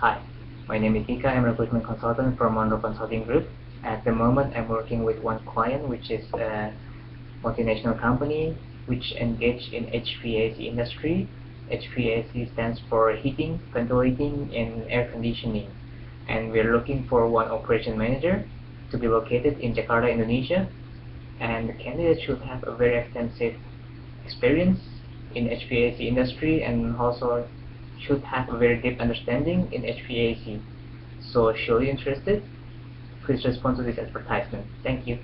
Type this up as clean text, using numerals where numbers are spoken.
Hi, my name is Ika. I'm a recruitment consultant from Monroe Consulting Group. At the moment, I'm working with one client, which is a multinational company which engage in HVAC industry. HVAC stands for heating, ventilating, and air conditioning. And we're looking for one operation manager to be located in Jakarta, Indonesia. And the candidate should have a very extensive experience in HVAC industry and also should have a very deep understanding in HVAC. So, if you're interested, please respond to this advertisement. Thank you.